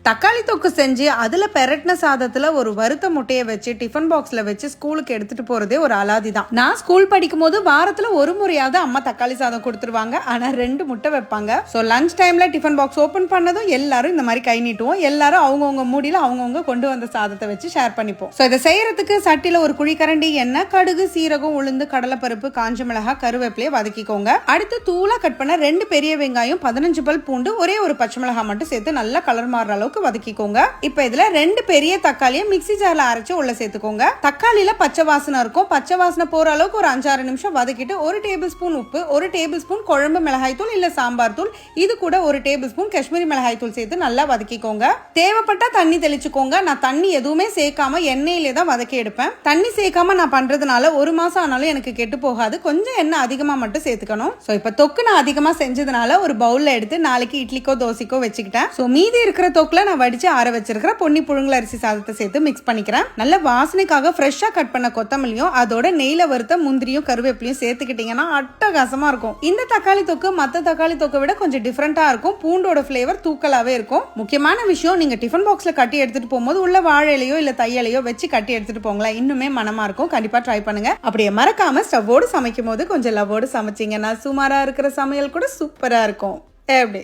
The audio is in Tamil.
தக்காளி தொக்கு செஞ்சு அதில் பெரட்டின சாதத்தில் ஒரு வறுத்த முட்டையை வச்சு டிஃபன் பாக்ஸில் வச்சு ஸ்கூலுக்கு எடுத்துகிட்டு போகிறதே ஒரு அலாதி தான். நான் ஸ்கூல் படிக்கும் போது வாரத்தில் ஒரு முறையாவது அம்மா தக்காளி சாதம் கொடுத்துருவாங்க. ஆனால் 2 முட்டை வைப்பாங்க. ஸோ லஞ்ச் டைமில் டிஃபன் பாக்ஸ் ஓப்பன் பண்ணதும் எல்லாரும் இந்த மாதிரி கை நீட்டுவோம். எல்லாரும் அவங்கவுங்க மூடியில் அவங்கவுங்க கொண்டு வந்த சாதத்தை வச்சு ஷேர் பண்ணிப்போம். ஸோ இதை செய்யறதுக்கு சட்டியில் ஒரு குழிக்கரண்டி எண்ணெய், கடுகு, சீரகம், உளுந்து, கடலைப்பருப்பு, காஞ்ச மிளகாய், கருவேப்பிலையை வதக்கிக்கோங்க. அடுத்து தூளா கட் பண்ண 2 பெரிய வெங்காயம், 15 பல் பூண்டு, ஒரே ஒரு பச்சை மிளகாய் மட்டும் சேர்த்து நல்லா கலர் மாறுற அளவுக்கு வதக்கிக்கோங்க. இப்ப இதுல 2 பெரிய தக்காளியை மிக்ஸி ஜார்ல அரைச்சு உள்ள சேர்த்துக்கோங்க. தக்காளியில பச்சை வாசனை இருக்கும். பச்சை வாசனை போற அளவுக்கு ஒரு 5-6 நிமிஷம் வதக்கிட்டு 1 டேபிள் ஸ்பூன் உப்பு, 1 டேபிள் ஸ்பூன் குழம்பு மிளகாய் தூள் இல்ல சாம்பார் தூள், இது கூட 1 டேபிள் ஸ்பூன் காஷ்மீரி மிளகாய் தூள் சேர்த்து நல்லா வதக்கிக்கோங்க. தேவைப்பட்டா தண்ணி தெளிச்சுக்கோங்க. நான் தண்ணி எதுவுமே சேர்க்காம எண்ணெயிலே தான் வதக்கி எடுப்பேன். தண்ணி சேர்க்காம நான் பண்றதுனால 1 மாசம் ஆனாலும் எனக்கு கெட்டு போகாது. கொஞ்சம் எண்ணெய் அதிகமா மட்டும் சேர்த்துக்கணும். சோ இப்ப தொக்கு நான் அதிகமா செஞ்சதுனால ஒரு பவுல்ல எடுத்து நாளைக்கு இட்லிக்கோ தோசைக்கோ வச்சுக்கிட்டேன். சோ மீதி இருக்கிற தொக்குல நான் வடிச்சு ஆற வச்சிருக்கிற பொன்னி புழுங்கல் அரிசி சாதத்தை சேர்த்து மிக்ஸ் பண்ணிக்கிறேன். நல்ல வாசனைக்காக ஃப்ரெஷ்ஷா கட் பண்ண கொத்தமல்லியும் அதோட நெய்ல வறுத்த முந்திரியும் கருவேப்பிலையும் சேர்த்துக்கிட்டீங்கன்னா அட்டகாசமா இருக்கும். இந்த தக்காளி தொக்கு மத்த தக்காளி தொக்கை விட கொஞ்சம் டிஃபரெண்டா இருக்கும். பூண்டோட ஃபிளேவர் தூக்கலாவே இருக்கும். முக்கியமான விஷயம், நீங்க டிஃபன் பாக்ஸ்ல கட்டி எடுத்துட்டு போகும்போது உள்ள வாழை இலையோ இல்ல தையலையோ வச்சு கட்டி எடுத்துட்டு போங்களேன், இன்னுமே மனமா இருக்கும். கண்டிப்பா ட்ரை பண்ணுங்க. அப்படியே மறக்காம ஸ்டவ்வோடு சமைக்கும் போது கொஞ்சம் லவ்வோடு சமைச்சீங்கன்னா சுமாரா இருக்கிற சமையல் கூட சூப்பரா இருக்கும். எப்படி